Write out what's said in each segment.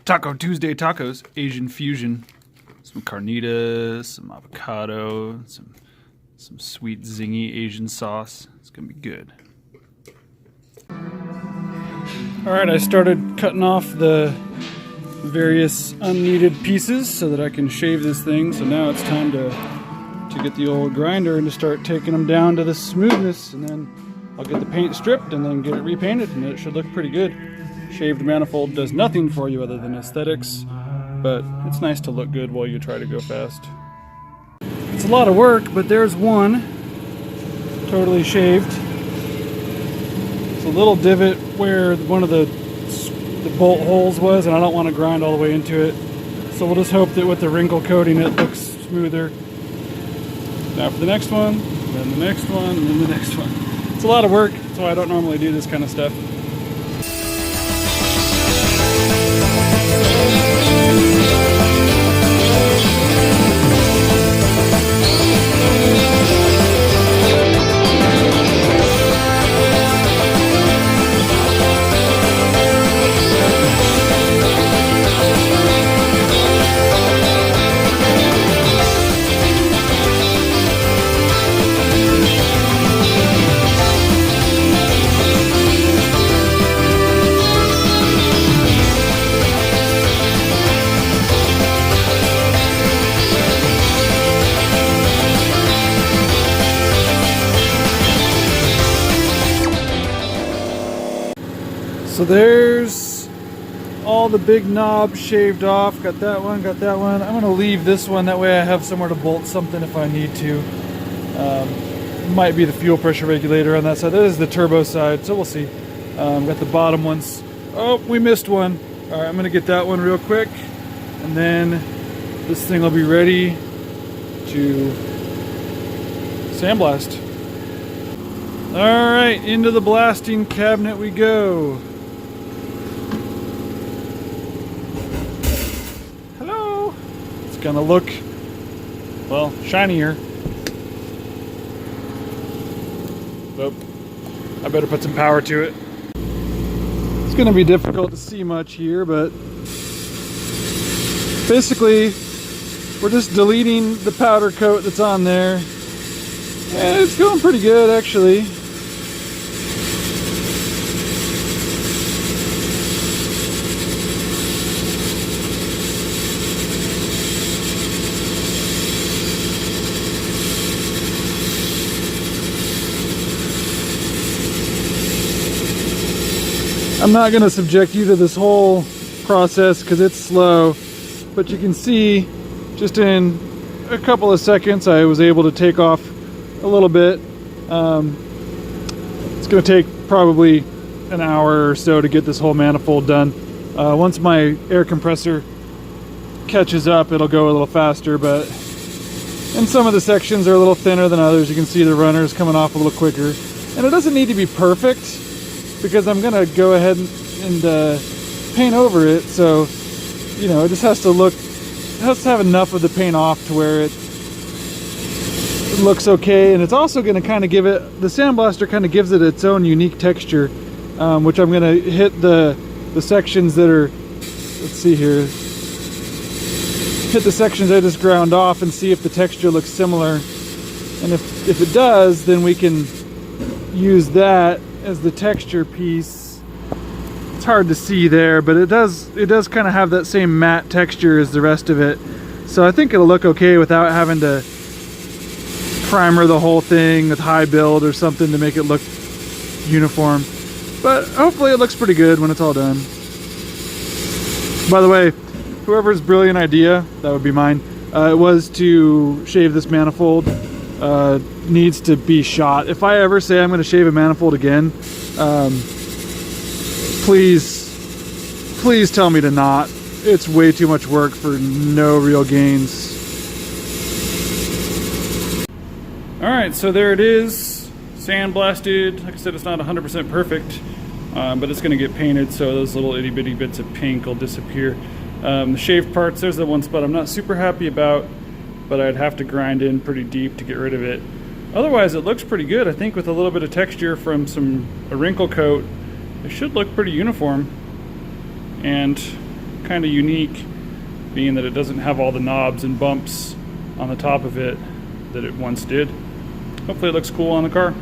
Taco Tuesday tacos, Asian fusion. Some carnitas, some avocado, some sweet zingy Asian sauce. It's gonna be good. Alright, I started cutting off the various unneeded pieces so that I can shave this thing. So now it's time to get the old grinder and to start taking them down to the smoothness, and then I'll get the paint stripped and then get it repainted, and it should look pretty good. Shaved manifold does nothing for you other than aesthetics, but it's nice to look good while you try to go fast. It's a lot of work, but there's one totally shaved. It's a little divot where one of the bolt holes was, and I don't want to grind all the way into it. So we'll just hope that with the wrinkle coating it looks smoother. Now for the next one, then the next one, and then the next one. It's a lot of work, that's why I don't normally do this kind of stuff. So there's all the big knobs shaved off. Got that one, got that one. I'm gonna leave this one, that way I have somewhere to bolt something if I need to. Might be the fuel pressure regulator on that side. That is the turbo side, so we'll see. Got the bottom ones. Oh, we missed one. All right, I'm gonna get that one real quick, and then this thing will be ready to sandblast. All right, into the blasting cabinet we go. It's gonna look, well, shinier. So I better put some power to it. It's gonna be difficult to see much here, but basically we're just deleting the powder coat that's on there. And it's going pretty good, actually. I'm not going to subject you to this whole process because it's slow, but you can see just in a couple of seconds I was able to take off a little bit. It's going to take probably an hour or so to get this whole manifold done. Once my air compressor catches up, it'll go a little faster, but in some of the sections are a little thinner than others. You can see the runners coming off a little quicker, and it doesn't need to be perfect, because I'm gonna go ahead and paint over it, so you know, it just has to look, it has to have enough of the paint off to where it looks okay. And it's also gonna kind of give it, the sandblaster kind of gives it its own unique texture, which I'm gonna hit the sections that are, let's see here, hit the sections I just ground off and see if the texture looks similar, and if it does, then we can use that as the texture piece. It's hard to see there, but it does kind of have that same matte texture as the rest of it, so I think it'll look okay without having to primer the whole thing with high build or something to make it look uniform. But hopefully it looks pretty good when it's all done. By the way, whoever's brilliant idea, that would be mine, it was to shave this manifold, needs to be shot. If I ever say I'm going to shave a manifold again, please tell me to not. It's way too much work for no real gains. Alright, so there it is, sandblasted. Like I said, it's not 100% perfect, but it's going to get painted, so those little itty bitty bits of pink will disappear. The shaved parts, there's the one spot I'm not super happy about, but I'd have to grind in pretty deep to get rid of it. Otherwise it looks pretty good. I think with a little bit of texture from a wrinkle coat, it should look pretty uniform. And kind of unique, being that it doesn't have all the knobs and bumps on the top of it that it once did. Hopefully it looks cool on the car.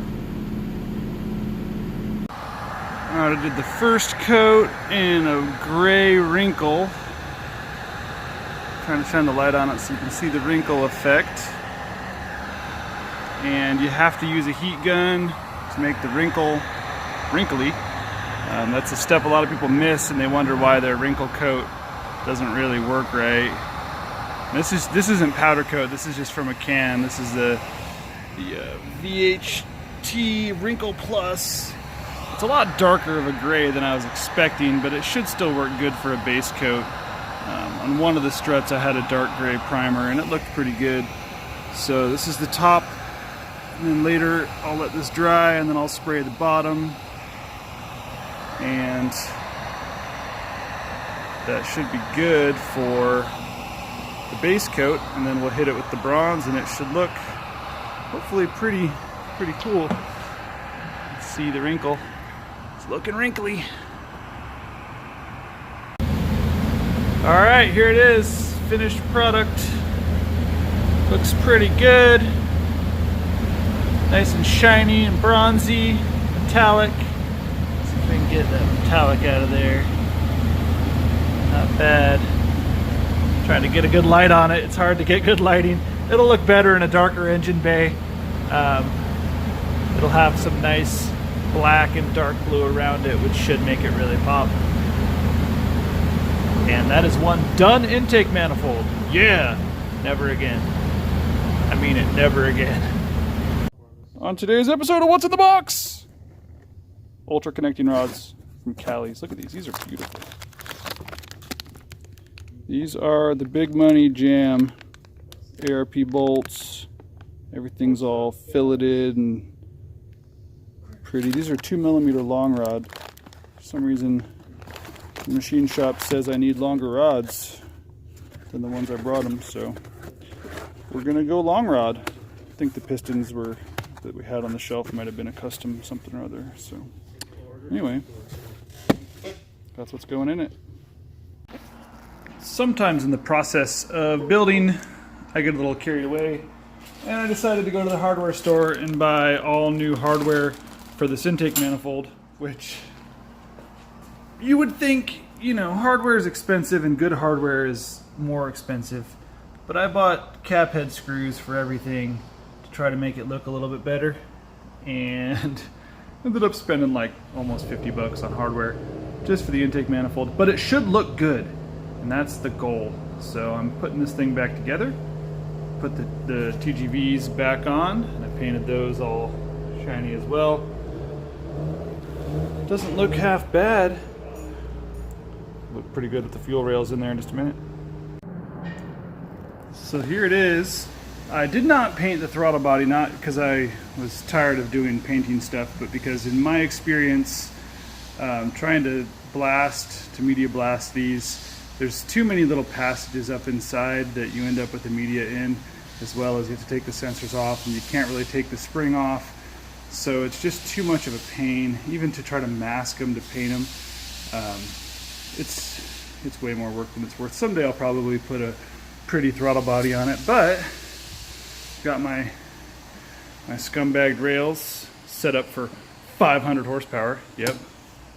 Alright, I did the first coat in a gray wrinkle. Trying to shine the light on it so you can see the wrinkle effect. And you have to use a heat gun to make the wrinkle wrinkly. That's a step a lot of people miss, and they wonder why their wrinkle coat doesn't really work right. This isn't powder coat. This is just from a can. This is the VHT Wrinkle Plus. It's a lot darker of a gray than I was expecting, but it should still work good for a base coat. On one of the struts I had a dark gray primer and it looked pretty good. So this is the top, and then later I'll let this dry and then I'll spray the bottom. And that should be good for the base coat, and then we'll hit it with the bronze and it should look hopefully pretty cool. Let's see the wrinkle. It's looking wrinkly. Alright, here it is. Finished product. Looks pretty good. Nice and shiny and bronzy, metallic. Let's see if we can get that metallic out of there. Not bad. Trying to get a good light on it. It's hard to get good lighting. It'll look better in a darker engine bay. It'll have some nice black and dark blue around it, which should make it really pop. And that is one done intake manifold. Yeah, never again. I mean it, never again. On today's episode of What's in the Box? Ultra connecting rods from Cali's. Look at these. These are beautiful. These are the Big Money Jam ARP bolts. Everything's all filleted and pretty. These are 2mm long rod. For some reason, the machine shop says I need longer rods than the ones I brought them, so we're gonna go long rod. I think the pistons that we had on the shelf might have been a custom something or other. So anyway, that's what's going in it. Sometimes in the process of building, I get a little carried away, and I decided to go to the hardware store and buy all new hardware for this intake manifold, which you would think, you know, hardware is expensive and good hardware is more expensive. But I bought cap head screws for everything to try to make it look a little bit better, and ended up spending like almost 50 bucks on hardware just for the intake manifold. But it should look good, and that's the goal. So I'm putting this thing back together, put the TGVs back on, and I painted those all shiny as well. Doesn't look half bad. Look pretty good with the fuel rails in there in just a minute. So here it is. I did not paint the throttle body, not because I was tired of doing painting stuff, but because in my experience, trying to media blast these, there's too many little passages up inside that you end up with the media in, as well as you have to take the sensors off, and you can't really take the spring off. So it's just too much of a pain, even to try to mask them, to paint them. It's way more work than it's worth. Someday I'll probably put a pretty throttle body on it, but got my scumbagged rails set up for 500 horsepower. Yep,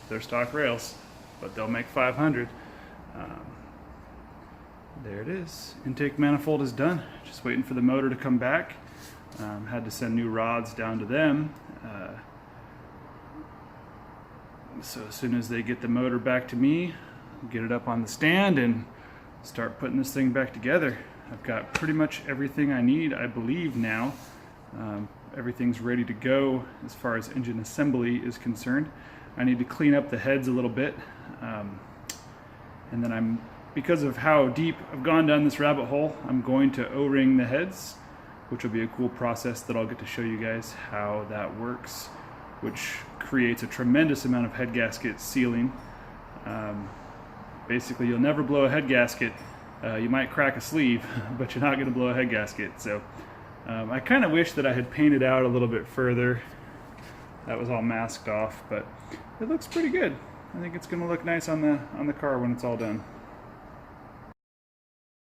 they're stock rails, but they'll make 500. There it is. Intake manifold is done. Just waiting for the motor to come back. Had to send new rods down to them. So as soon as they get the motor back to me, get it up on the stand and start putting this thing back together. I've got pretty much everything I need, I believe, now. Everything's ready to go as far as engine assembly is concerned. I need to clean up the heads a little bit. And then because of how deep I've gone down this rabbit hole, I'm going to O-ring the heads, which will be a cool process that I'll get to show you guys how that works, which creates a tremendous amount of head gasket sealing. Basically, you'll never blow a head gasket. You might crack a sleeve, but you're not going to blow a head gasket. So I kind of wish that I had painted out a little bit further. That was all masked off, but it looks pretty good. I think it's going to look nice on the car when it's all done.